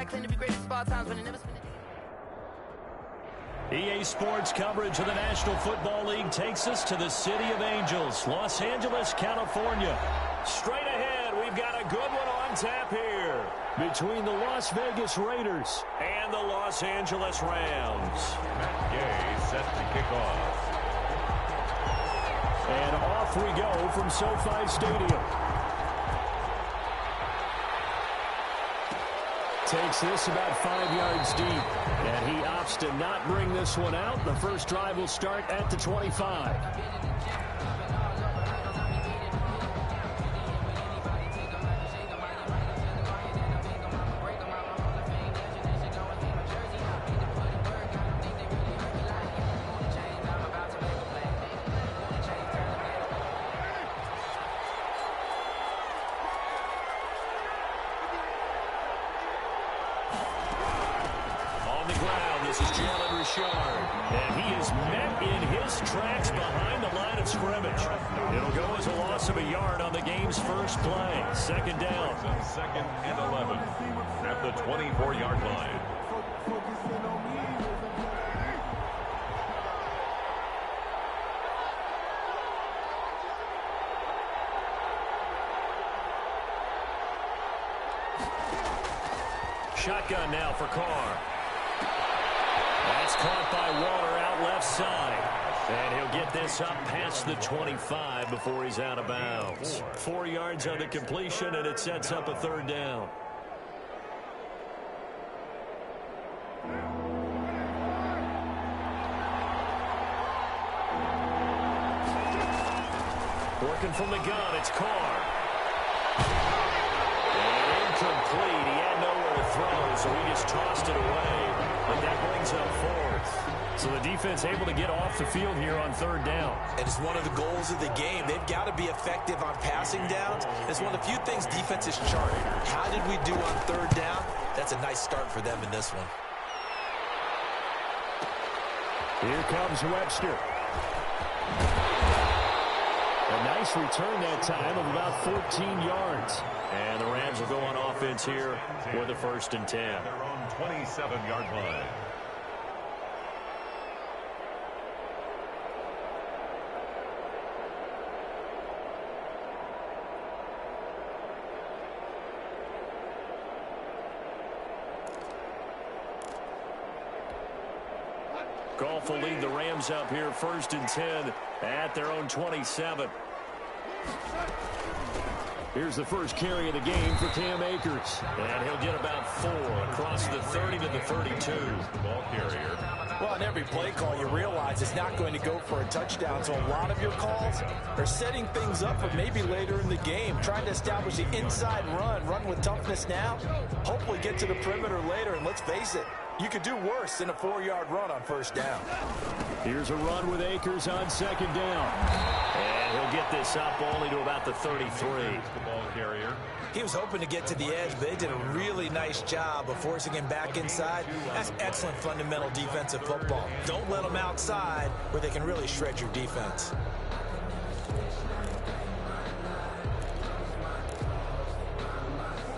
claim to be greatest of all times, but they never spend a day. EA Sports coverage of the National Football League takes us to the City of Angels, Los Angeles, California. Straight ahead, we've got a good one on tap here between the Las Vegas Raiders and the Los Angeles Rams. Matt Gay set to kick off. And off we go from SoFi Stadium. Takes this about 5 yards deep, and he opts to not bring this one out. The first drive will start at the 25. And he is met in his tracks behind the line of scrimmage. It'll go as a loss of a yard on the game's first play. Second down. Second and 11 at the 24-yard line. Shotgun now for Carr. That's caught by Waller out left side. And he'll get this up past the 25 before he's out of bounds. 4 yards on the completion, and it sets up a third down. Working from the gun, it's Carr. And incomplete. He had nowhere to throw, so he just tossed it away. But that brings up fourth. So the defense able to get off the field here on third down. And it's one of the goals of the game. They've got to be effective on passing downs. It's one of the few things defenses chart. How did we do on third down? That's a nice start for them in this one. Here comes Webster. A nice return that time of about 14 yards. And the Rams will go on offense here for the first and 10. Their own 27-yard line. Goff will lead the Rams up here first and 10 at their own 27. Here's the first carry of the game for Cam Akers. And he'll get about 4 across the 30 to the 32. The ball carrier. Well, on every play call, you realize it's not going to go for a touchdown. So a lot of your calls are setting things up for maybe later in the game, trying to establish the inside run with toughness now, hopefully get to the perimeter later. And let's face it, you could do worse than a 4-yard run on first down. Here's a run with Akers on second down. And he'll get this up only to about the 33. The ball carrier. He was hoping to get to the edge, but they did a really nice job of forcing him back inside. That's excellent fundamental defensive football. Don't let them outside where they can really shred your defense.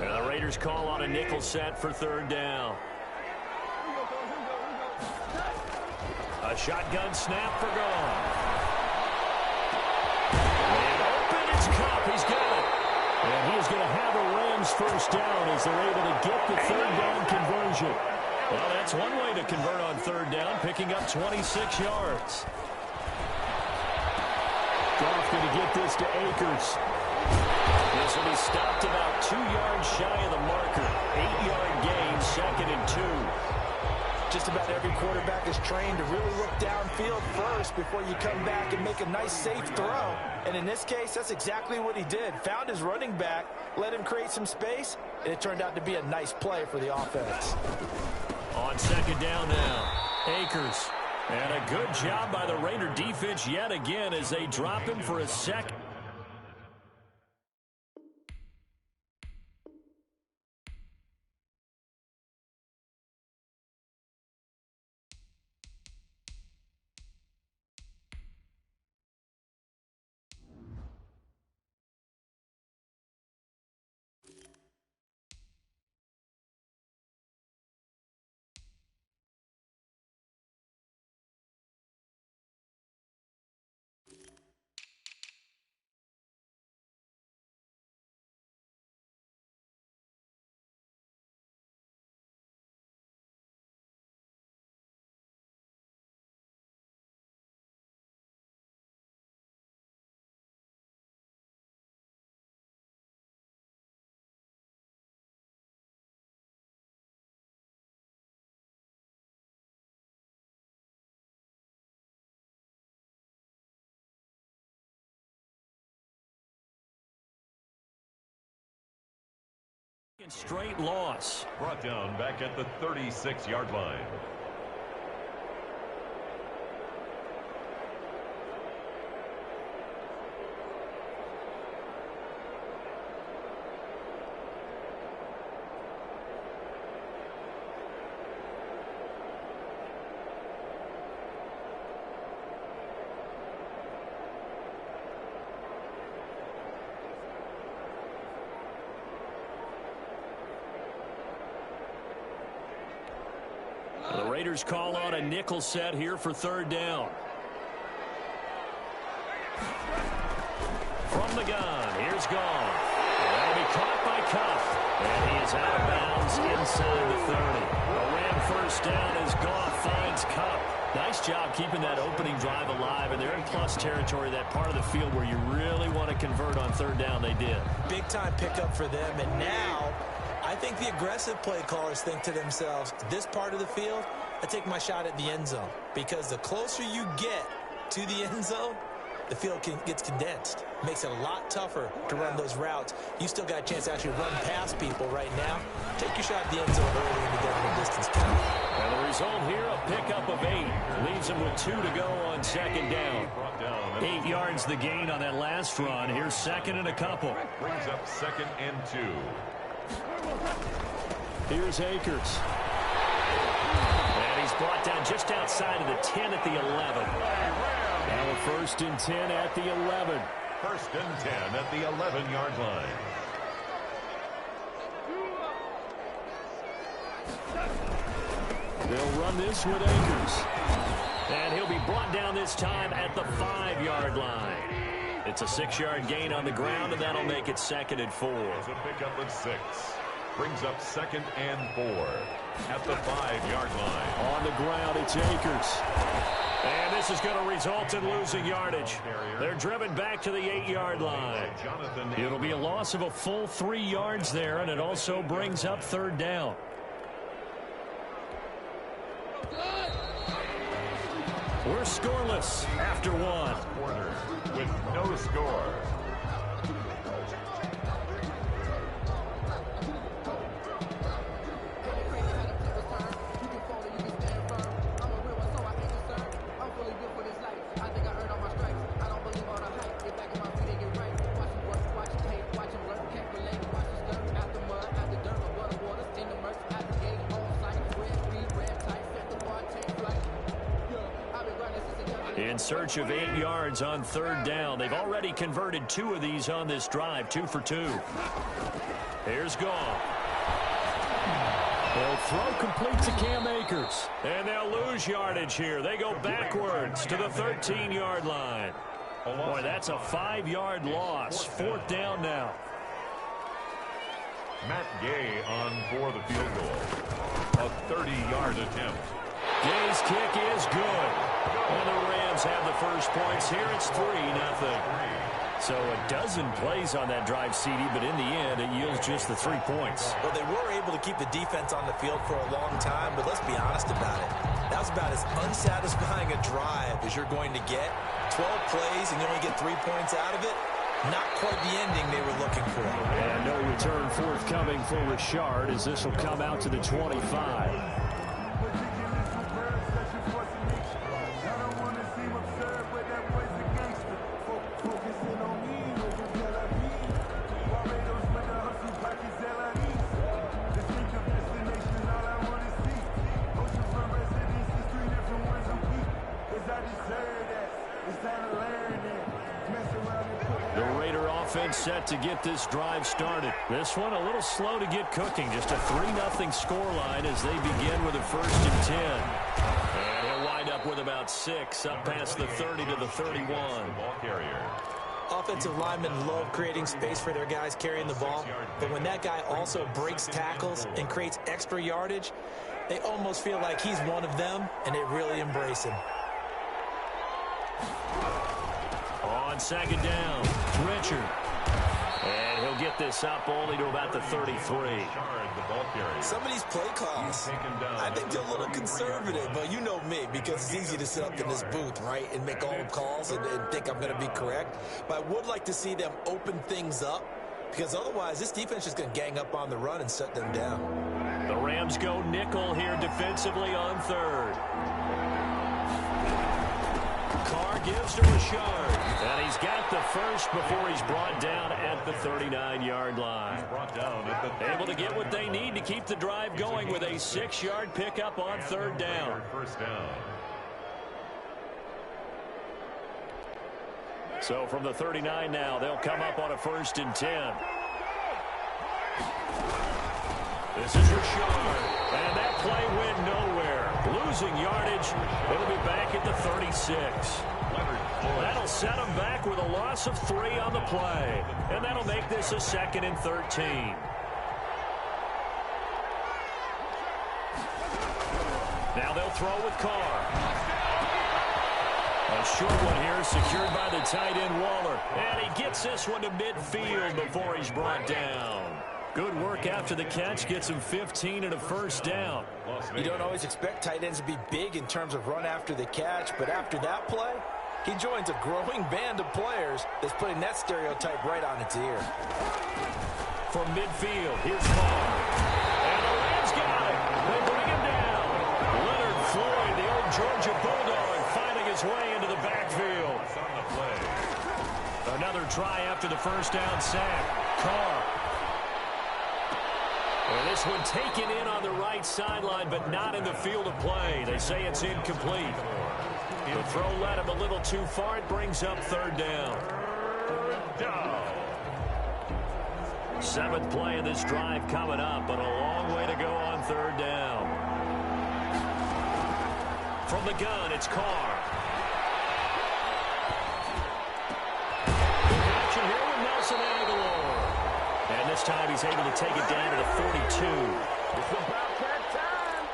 And the Raiders call on a nickel set for third down. A shotgun snap for Goff. And open, it's Cup. He's got it. And he's going to have a Rams first down as they're able to get the third down conversion. Well, that's one way to convert on third down, picking up 26 yards. Goff going to get this to Akers. This will be stopped about 2 yards shy of the marker. 8-yard gain, second and 2. Just about every quarterback is trained to really look downfield first before you come back and make a nice, safe throw. And in this case, that's exactly what he did. Found his running back, let him create some space, and it turned out to be a nice play for the offense. On second down now, Akers. And a good job by the Raider defense yet again as they drop him for a second. Straight loss. Brought down back at the 36-yard line. The Raiders call on a nickel set here for third down. From the gun, here's Goff. That'll be caught by Cup. And he is out of bounds inside the 30. A Ram first down as Goff finds Cup. Nice job keeping that opening drive alive, and they're in plus territory, that part of the field where you really want to convert on third down. They did. Big time pickup for them, and now I think the aggressive play callers think to themselves, this part of the field, I take my shot at the end zone, because the closer you get to the end zone, the field gets condensed. Makes it a lot tougher to run those routes. You still got a chance to actually run past people right now. Take your shot at the end zone early in the government distance count. And the result here, a pickup of 8. Leaves them with 2 to go on second down. 8 yards the gain on that last run. Here's second and a couple. Brings up 2nd and 2. Here's Akers. And he's brought down just outside of the 10 at the 11. Now a 1st and 10 at the 11. 1st and 10 at the 11-yard line. They'll run this with Akers. And he'll be brought down this time at the 5-yard line. It's a 6-yard gain on the ground, and that'll make it 2nd and 4. It's a pickup of 6. Brings up 2nd and 4 at the 5-yard line. On the ground, it's Akers. And this is going to result in losing yardage. They're driven back to the 8-yard line. It'll be a loss of a full 3 yards there, and it also brings up third down. We're scoreless after 1. Quarter with no score. In search of 8 yards on third down. They've already converted 2 of these on this drive, 2 for 2. Here's Goff. They'll throw complete to Cam Akers. And they'll lose yardage here. They go backwards to the 13-yard line. Boy, that's a 5-yard loss. 4th down now. Matt Gay on for the field goal. A 30-yard attempt. Gay's kick is good. And the Rams have the first points here. It's 3-0. So a dozen plays on that drive, CD, but in the end, it yields just the 3 points. Well, they were able to keep the defense on the field for a long time, but let's be honest about it. That was about as unsatisfying a drive as you're going to get. 12 plays, and you only get 3 points out of it. Not quite the ending they were looking for. And no return forthcoming for Richard, as this will come out to the 25. Set to get this drive started. This one a little slow to get cooking. Just a 3-0 scoreline as they begin with a 1st and 10. And he'll wind up with about 6 up past the 30 to the 31. Ball carrier. Offensive linemen love creating space for their guys carrying the ball, but when that guy also breaks tackles and creates extra yardage, they almost feel like he's one of them, and they really embrace him. On second down, Richard. And he'll get this up only to about the 33. Some of these play calls, I think they're a little conservative, but you know me, because it's easy to sit up in this booth, right, and make all the calls and think I'm going to be correct. But I would like to see them open things up because otherwise this defense is going to gang up on the run and shut them down. The Rams go nickel here defensively on third. Carr gives to Richard, and he's got the first before he's brought down at the 39-yard line. Able to get what they need to keep the drive going with a 6-yard pickup on third down. So from the 39 now, they'll come up on a 1st and 10. This is Richard, and that play went nowhere. Losing yardage, it'll be back at the 36. That'll set them back with a loss of 3 on the play, and that'll make this a 2nd and 13. Now they'll throw with Carr. A short one here secured by the tight end Waller, and he gets this one to midfield before he's brought down. Good work after the catch, gets him 15 and a 1st down. You don't always expect tight ends to be big in terms of run after the catch, but after that play, he joins a growing band of players that's putting that stereotype right on its ear. From midfield, here's Carr. And the Rams got it. They bring him down. Leonard Floyd, the old Georgia Bulldog, finding his way into the backfield. Another try after the 1st down sack. Carr. And this one taken in on the right sideline, but not in the field of play. They say it's incomplete. The throw led him a little too far. It brings up 3rd down. 7th play of this drive coming up, but a long way to go on 3rd down. From the gun, it's Carr. Good action here with Nelson Aguilar. And this time he's able to take it down to the 42. It's about that time.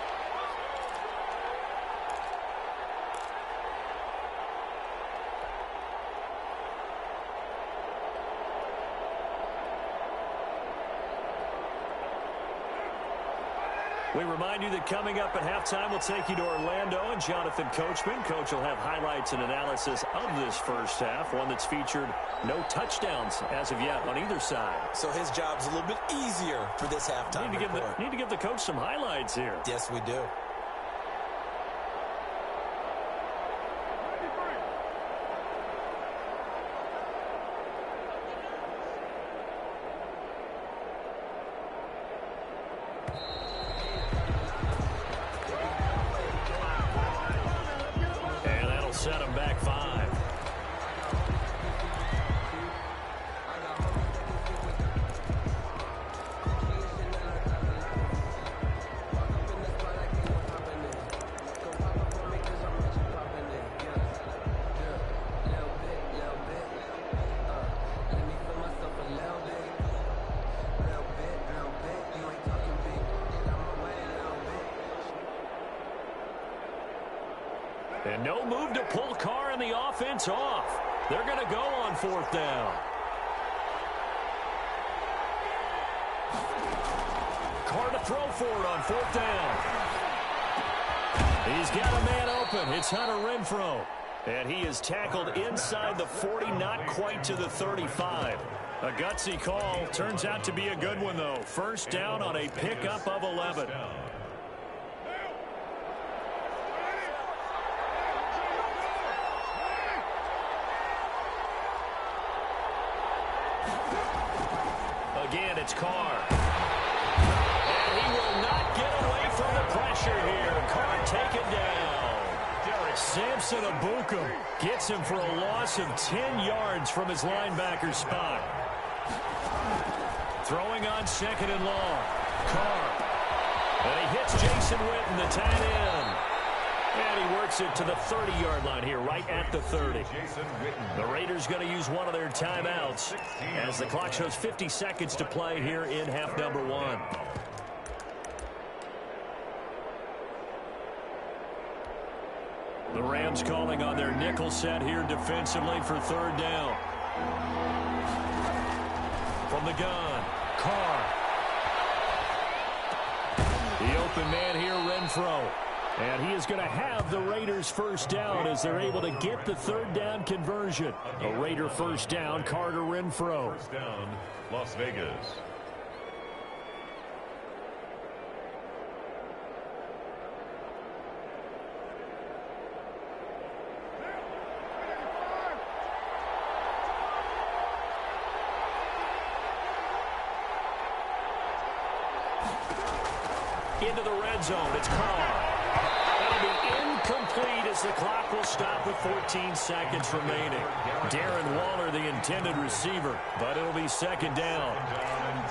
We remind you that coming up at halftime, we'll take you to Orlando and Jonathan Coachman. Coach will have highlights and analysis of this first half, one that's featured no touchdowns as of yet on either side. So his job's a little bit easier for this halftime report. Need to give the coach some highlights here. Yes, we do. Set him back 5. And no move to pull Carr and the offense off. They're going to go on 4th down. Carr to throw for it on 4th down. He's got a man open. It's Hunter Renfrow. And he is tackled inside the 40, not quite to the 35. A gutsy call. Turns out to be a good one, though. 1st down on a pickup of 11. Again, it's Carr. And he will not get away from the pressure here. Carr taken down. Samson Abukum gets him for a loss of 10 yards from his linebacker spot. Throwing on 2nd and long. Carr. And he hits Jason Witten, the tight end. And he works it to the 30-yard line here, right at the 30. The Raiders going to use one of their timeouts as the clock shows 50 seconds to play here in half number 1. The Rams calling on their nickel set here defensively for 3rd down. From the gun, Carr. The open man here, Renfrow. And he is going to have the Raiders first down as they're able to get the third down conversion. A Raider first down, Carter Renfro. First down, Las Vegas. Into the red zone. It's Carr. That'll be incomplete as the clock will stop with 14 seconds remaining. Darren Waller, the intended receiver, but it'll be second down. Down and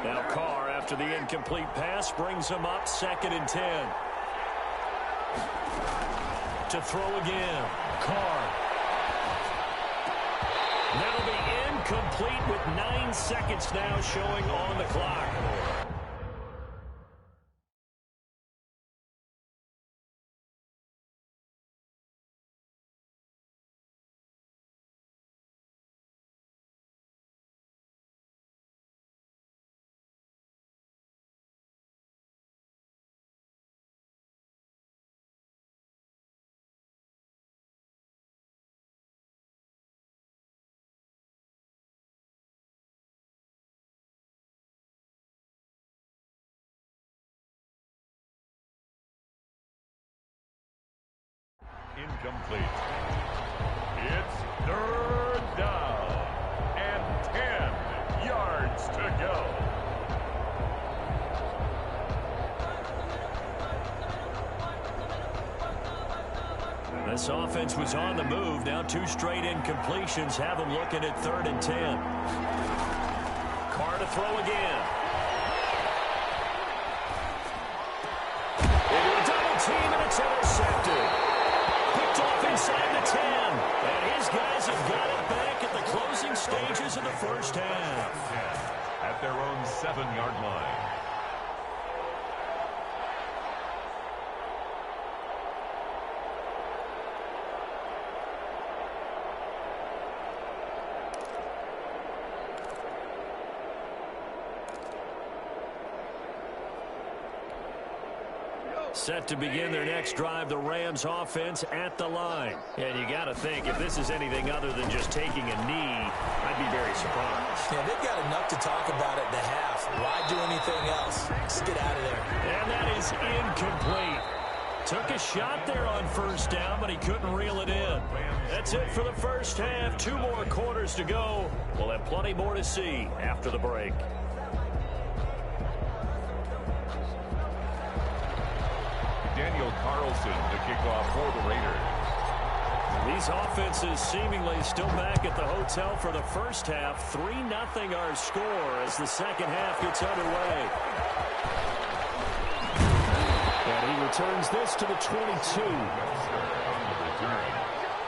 10. Now Carr, after the incomplete pass, brings him up second and 10. To throw again. Carr. That'll be incomplete with 9 seconds now showing on the clock. Incomplete. It's third down and 10 yards to go. This offense was on the move. Now 2 straight incompletions have them looking at third and 10. Carr to throw again. Into a double team, and it's intercepted. Picked off inside the 10. And his guys have got it back at the closing stages of the first half. At their own 7-yard line. Set to begin their next drive, the Rams offense at the line. And you got to think, if this is anything other than just taking a knee, I'd be very surprised. Yeah, they've got enough to talk about at the half. Why do anything else? Just get out of there. And that is incomplete. Took a shot there on first down, but he couldn't reel it in. That's it for the first half. 2 more quarters to go. We'll have plenty more to see after the break. Daniel Carlson to kick off for the Raiders. These offenses seemingly still back at the hotel for the first half. 3-0 our score as the second half gets underway. And he returns this to the 22.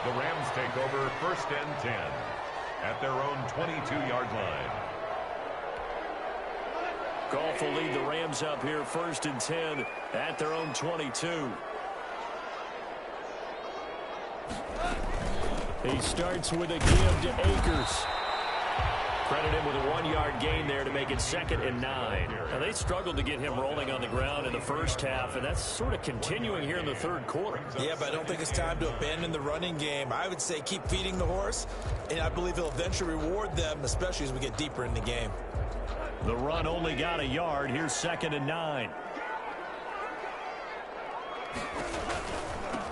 The Rams take over first and 10 at their own 22-yard line. Goff will lead the Rams up here first and 10 at their own 22. He starts with a give to Akers. Credit him with a 1-yard gain there to make it second and 9. Now, they struggled to get him rolling on the ground in the first half, and that's sort of continuing here in the third quarter. Yeah, but I don't think it's time to abandon the running game. I would say keep feeding the horse, and I believe he'll eventually reward them, especially as we get deeper in the game. The run only got a yard. Here's second and 9.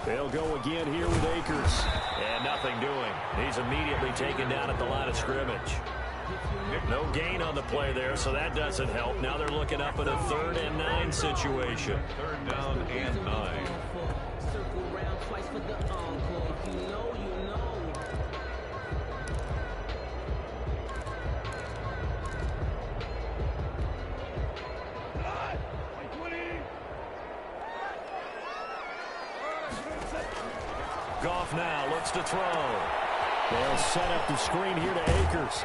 They'll go again here with Akers. And nothing doing. He's immediately taken down at the line of scrimmage. No gain on the play there, so that doesn't help. Now they're looking up at a 3rd and 9 situation. 3rd down and 9. Goff now looks to throw. They'll set up the screen here to Akers.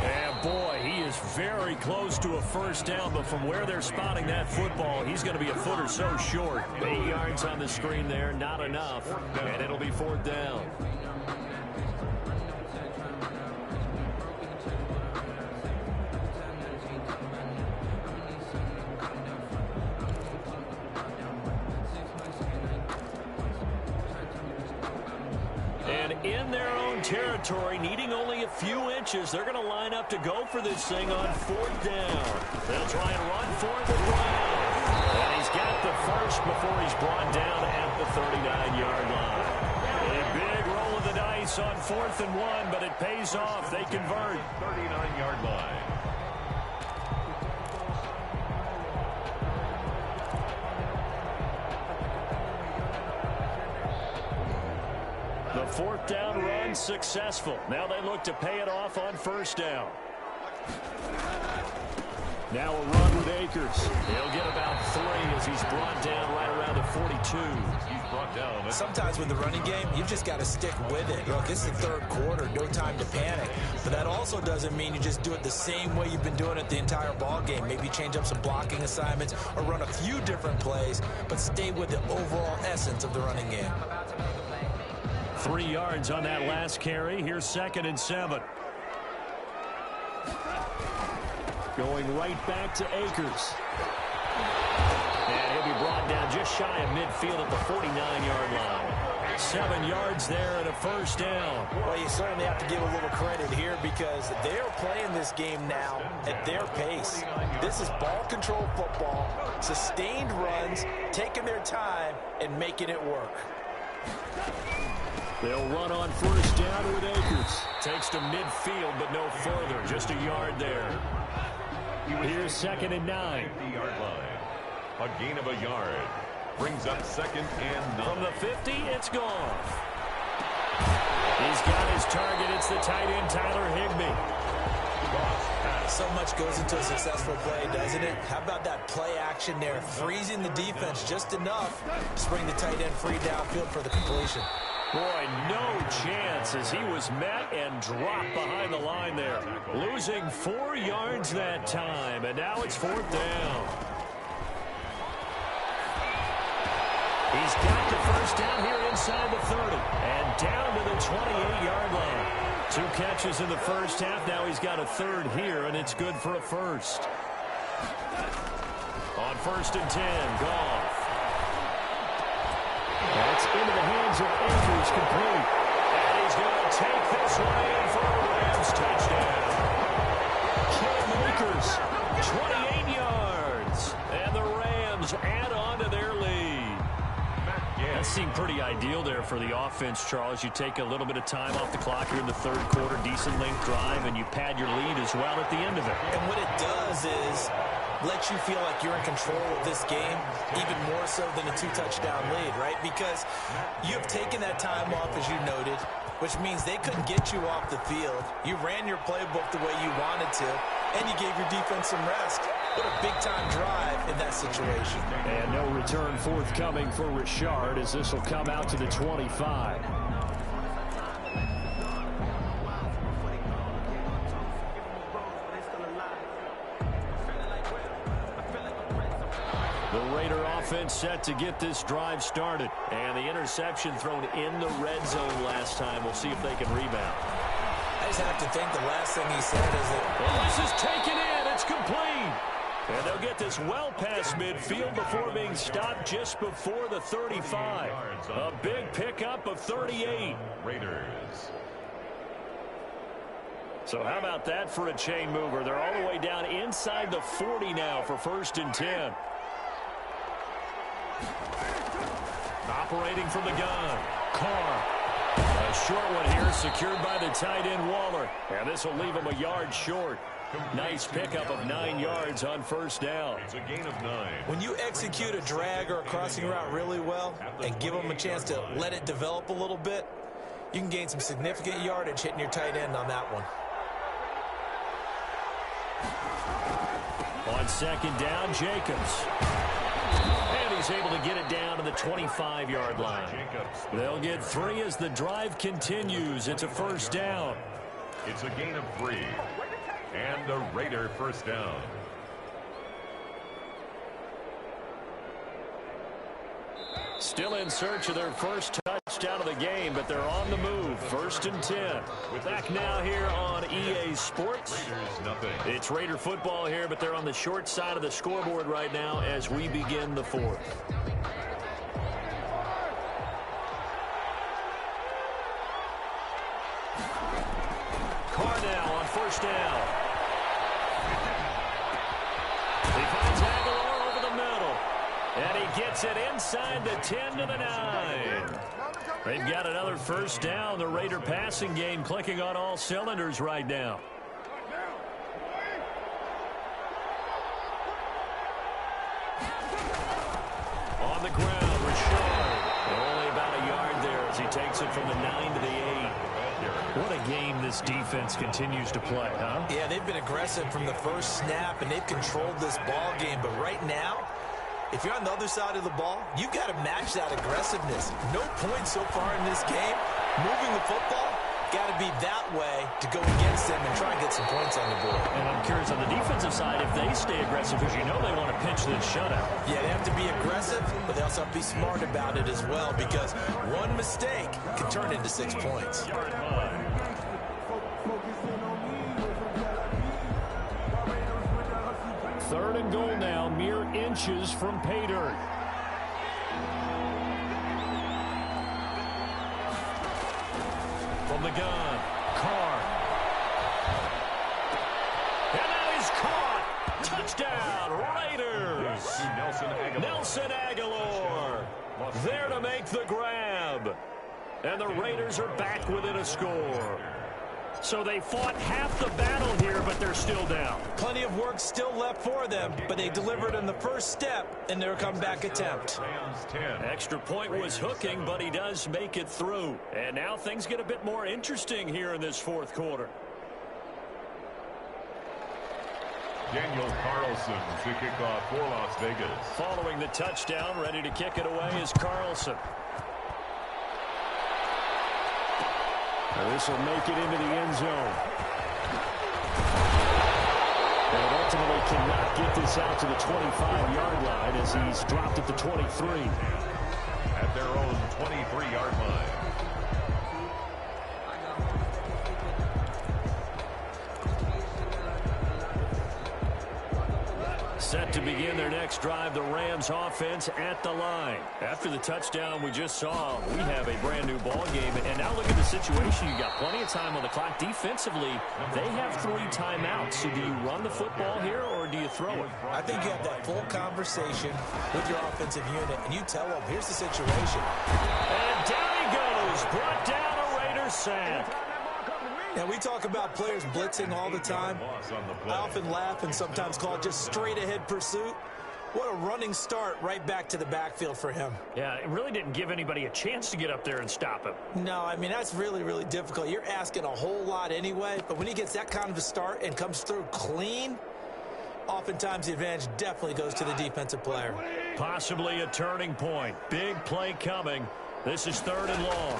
And boy, he is very close to a first down, but from where they're spotting that football, he's going to be a foot or so short. 8 yards on the screen there, not enough, and it'll be 4th down. in their own territory, needing only a few inches. They're going to line up to go for this thing on 4th down. They'll try and run for the ground. And he's got the first before he's brought down at the 39-yard line. A big roll of the dice on 4th and 1, but it pays off. They convert. 39-yard line. The 4th down run successful. Now they look to pay it off on 1st down. Now a run with Akers. He'll get about 3 as he's brought down right around the 42. He's brought down. Sometimes with the running game, you've just got to stick with it. Look, this is the 3rd quarter, no time to panic. But that also doesn't mean you just do it the same way you've been doing it the entire ball game. Maybe change up some blocking assignments or run a few different plays, but stay with the overall essence of the running game. 3 yards on that last carry. Here's 2nd and 7. Going right back to Akers. And he'll be brought down just shy of midfield at the 49-yard line. 7 yards there and a 1st down. Well, you certainly have to give a little credit here because they're playing this game now at their pace. This is ball control football, sustained runs, taking their time and making it work. They'll run on 1st down with Akers. Takes to midfield, but no further. Just a yard there. Here's 2nd and 9. 50-yard line. A gain of a yard. Brings up 2nd and 9. From the 50, it's gone. He's got his target. It's the tight end, Tyler Higbee. So much goes into a successful play, doesn't it? How about that play action there? Freezing the defense just enough to bring the tight end free downfield for the completion. Boy, no chance as he was met and dropped behind the line there. Losing 4 yards that time, and now it's 4th down. He's got the 1st down here inside the 30 and down to the 28-yard line. 2 catches in the 1st half. Now he's got a 3rd here, and it's good for a 1st. On 1st and 10, Goff. That's into the hands of Akers, complete. And he's going to take this one in for a Rams touchdown. Cam Akers, 28 yards. And the Rams add on to their lead. That seemed pretty ideal there for the offense, Charles. You take a little bit of time off the clock here in the 3rd quarter, decent length drive, and you pad your lead as well at the end of it. And what it does is let you feel like you're in control of this game, even more so than a 2-touchdown lead, right? Because you've taken that time off, as you noted, which means they couldn't get you off the field. You ran your playbook the way you wanted to, and you gave your defense some rest. What a big-time drive in that situation. And no return forthcoming for Richard as this will come out to the 25. The Raider offense set to get this drive started. And the interception thrown in the red zone last time. We'll see if they can rebound. I just have to think the last thing he said is that... Well, this is taken in. It's complete. And they'll get this well past midfield before being stopped just before the 35. A big pickup of 38. Raiders. So how about that for a chain mover? They're all the way down inside the 40 now for 1st and 10. Operating from the gun, Carr. A short one here secured by the tight end Waller. And this will leave him a yard short. Nice pickup of 9 yards on 1st down. It's a gain of 9. When you execute a drag or a crossing route really well and give them a chance to let it develop a little bit, you can gain some significant yardage hitting your tight end on that one. On 2nd down, Jacobs. And he's able to get it down to the 25-yard line. They'll get 3 as the drive continues. It's a 1st down. It's a gain of 3. And a Raider 1st down. Still in search of their first touchdown of the game, but they're on the move. 1st and 10. Back now here on EA Sports. Raiders nothing. It's Raider football here, but they're on the short side of the scoreboard right now as we begin the 4th. first down. He finds Aguilar over the middle. And he gets it inside the 10 to the 9. They've got another first down. The Raider passing game clicking on all cylinders right now. On the ground, Richard. Only about a yard there as he takes it from the 9 to the 8. What a game this defense continues to play, huh? Yeah, they've been aggressive from the first snap, and they've controlled this ball game. But right now, if you're on the other side of the ball, you've got to match that aggressiveness. No points so far in this game. Moving the football, got to be that way to go against them and try and get some points on the board. And I'm curious on the defensive side if they stay aggressive, because you know they want to pinch this shutout. Yeah, they have to be aggressive, but they also have to be smart about it as well, because one mistake can turn into 6 points. Third and goal now, mere inches from pay dirt. From the gun, Carr. And now he's caught. Touchdown, Raiders. Nelson Aguilar there to make the grab. And the Raiders are back within a score. So they fought half the battle here, but they're still down. Plenty of work still left for them, but they delivered on the first step in their comeback attempt. Extra point was hooking, but he does make it through. And now things get a bit more interesting here in this fourth quarter. Daniel Carlson to kick off for Las Vegas. Following the touchdown, ready to kick it away is Carlson. This will make it into the end zone. And ultimately cannot get this out to the 25-yard line as he's dropped at the 23. At their own 23-yard line. Set to begin their next drive, the Rams offense at the line. After the touchdown we just saw, we have a brand new ball game. And now look at the situation. You got plenty of time on the clock. Defensively, they have 3 timeouts. So do you run the football here or do you throw it? I think you have that full conversation with your offensive unit, and you tell them, here's the situation. And down he goes. Brought down a Raider sack. Now, we talk about players blitzing all the time. I often laugh and sometimes call it just straight-ahead pursuit. What a running start right back to the backfield for him. Yeah, it really didn't give anybody a chance to get up there and stop him. No, I mean, that's really, really difficult. You're asking a whole lot anyway, but when he gets that kind of a start and comes through clean, oftentimes the advantage definitely goes to the defensive player. Possibly a turning point. Big play coming. This is 3rd and long.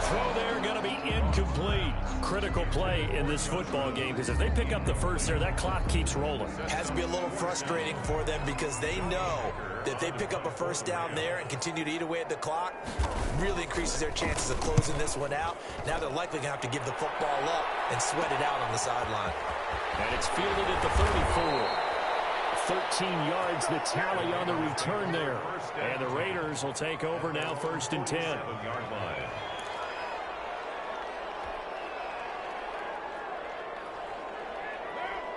Throw there going to be incomplete. Critical play in this football game because if they pick up the first there, that clock keeps rolling. Has to be a little frustrating for them because they know that if they pick up a first down there and continue to eat away at the clock, really increases their chances of closing this one out. Now they're likely going to have to give the football up and sweat it out on the sideline. And it's fielded at the 34. 13 yards the tally on the return there. And the Raiders will take over now 1st and 10.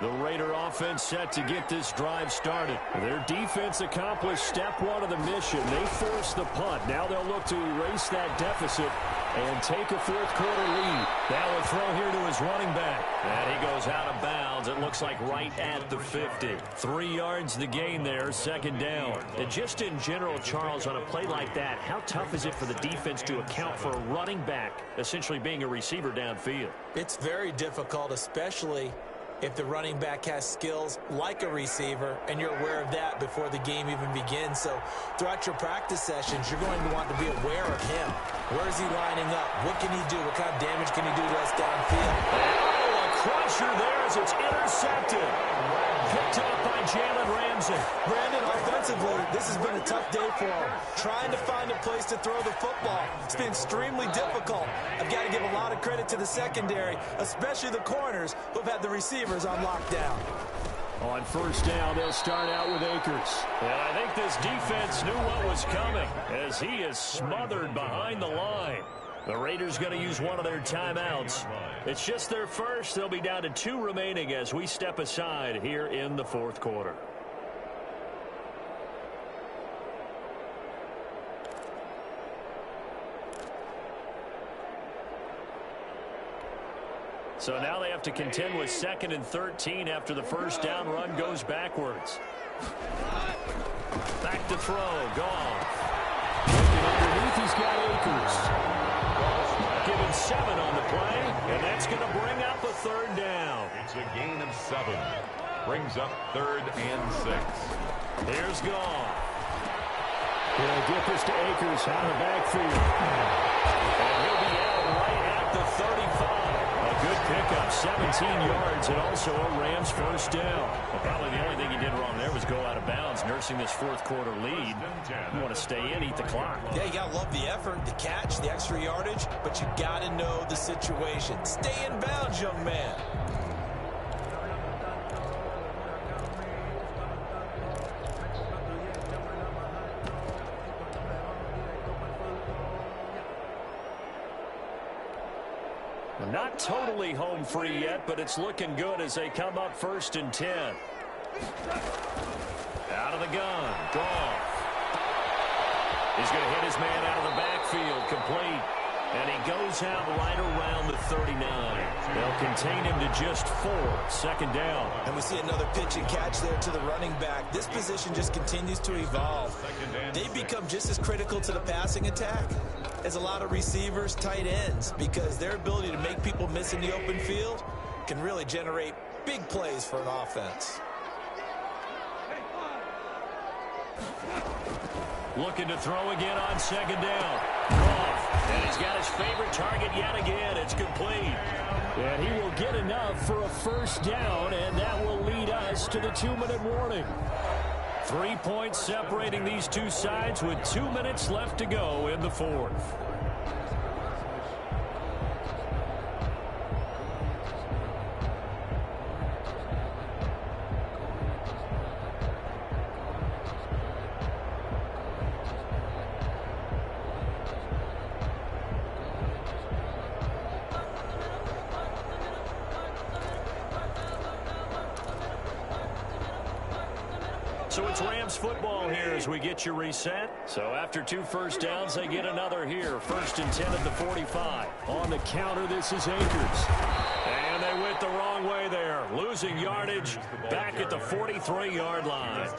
The Raider offense set to get this drive started. Their defense accomplished step 1 of the mission. They forced the punt. Now they'll look to erase that deficit and take a fourth quarter lead. Now a throw here to his running back. And he goes out of bounds. It looks like right at the 50. 3 yards the gain there, 2nd down. And just in general, Charles, on a play like that, how tough is it for the defense to account for a running back essentially being a receiver downfield? It's very difficult, especially if the running back has skills like a receiver, and you're aware of that before the game even begins. So throughout your practice sessions, you're going to want to be aware of him. Where is he lining up? What can he do? What kind of damage can he do to us downfield? Oh, a crusher there as it's intercepted. Picked up by Jalen Ramsey. Brandon, offensively, this has been a tough day for him. Trying to find a place to throw the football. It's been extremely difficult. I've got to give a lot of credit to the secondary, especially the corners who've had the receivers on lockdown. On 1st down, they'll start out with Akers. And I think this defense knew what was coming as he is smothered behind the line. The Raiders going to use one of their timeouts. It's just their first. They'll be down to 2 remaining as we step aside here in the fourth quarter. So now they have to contend with 2nd and 13 after the first down run goes backwards. Back to throw. Goff. Looking underneath, he's got Akers. Given 7 on the play, and that's going to bring up a 3rd down. It's a gain of 7. Brings up 3rd and 6. Here's Goff. He'll get this to Akers out of the backfield. And he'll be out right at the 35. A good pickup, 17 yards, and also a Rams first down. Well, probably the only thing he did wrong there was go out of bounds, nursing this fourth quarter lead. You want to stay in, eat the clock. Yeah, you got to love the effort, the catch, the extra yardage, but you got to know the situation. Stay in bounds, young man. Not totally home free yet, but it's looking good as they come up 1st and 10. Out of the gun. Goff. He's going to hit his man out of the backfield. Complete. And he goes out right around the 39. They'll contain him to just 4. 2nd down. And we see another pitch and catch there to the running back. This position just continues to evolve. They become just as critical to the passing attack as a lot of receivers, tight ends, because their ability to make people miss in the open field can really generate big plays for an offense. Looking to throw again on 2nd down. Goff, and he's got his favorite target yet again. It's complete. And he will get enough for a 1st down, and that will lead us to the 2-minute warning. 3 points separating these two sides with 2 minutes left to go in the fourth. So it's Rams football here as we get you reset. So after 2 first downs, they get another here. 1st and 10 at the 45. On the counter, this is Akers. And they went the wrong way there. Losing yardage back at the 43-yard line.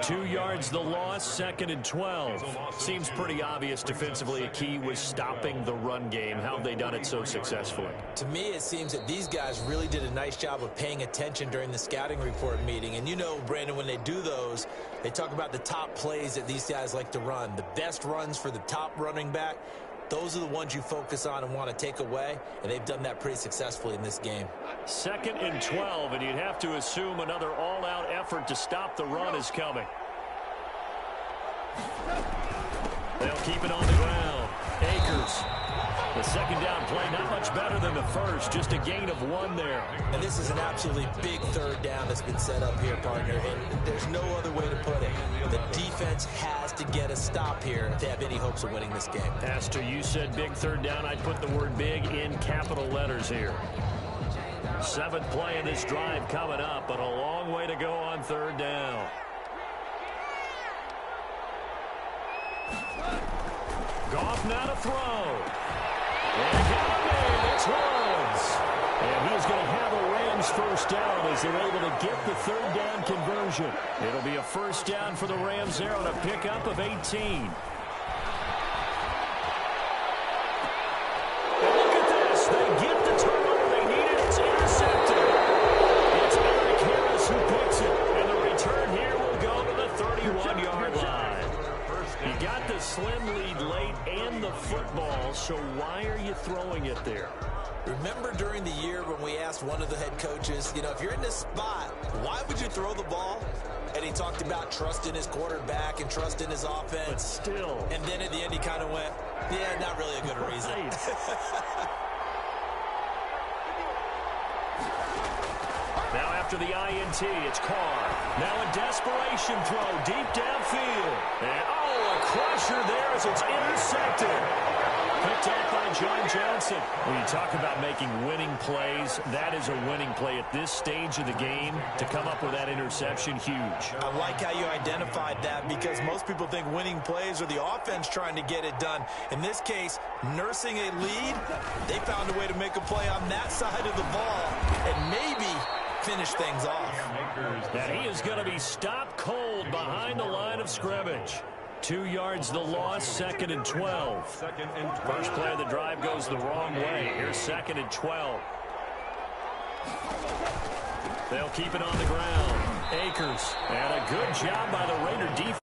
2 yards the loss, 2nd and 12. Seems pretty obvious defensively a key was stopping the run game. How have they done it so successfully? To me, it seems that these guys really did a nice job of paying attention during the scouting report meeting. And you know, Brandon, when they do those, they talk about the top plays that these guys like to run. The best runs for the top running back. Those are the ones you focus on and want to take away, and they've done that pretty successfully in this game. 2nd and 12, and you'd have to assume another all-out effort to stop the run is coming. They'll keep it on the ground. Akers. The 2nd down play, not much better than the first, just a gain of 1 there. And this is an absolutely big 3rd down that's been set up here, partner, and there's no other way to put it. The defense has to get a stop here if they have any hopes of winning this game. Pastor, you said big 3rd down. I'd put the word big in capital letters here. 7th play in this drive coming up, but a long way to go on 3rd down. Goff now to throw. And got him in. It's Woods. And he's going to have a Rams first down as they're able to get the 3rd down conversion. It'll be a first down for the Rams there on a pickup of 18. And look at this. They get the turnover they needed. It's intercepted. It's Eric Harris who picks it. And the return here will go to the 31-yard line. You got the slim lead late and the football, so why are you throwing it there? Remember during the year when we asked one of the head coaches, you know, if you're in this spot, why would you throw the ball? And he talked about trusting his quarterback and trusting his offense. But still. And then at the end he kind of went, yeah, not really a good reason. Right. Now after the INT, it's Carr. Now a desperation throw deep downfield. And, oh, a crusher there as it's intercepted. Picked off by John Johnson. When you talk about making winning plays, that is a winning play at this stage of the game. To come up with that interception, huge. I like how you identified that, because most people think winning plays are the offense trying to get it done. In this case, nursing a lead, they found a way to make a play on that side of the ball and maybe finish things off. And he is going to be stopped cold behind the line of scrimmage. 2 yards the loss, 2nd and 12. First play of the drive goes the wrong way. Here's 2nd and 12. They'll keep it on the ground. Akers, and a good job by the Raider defense.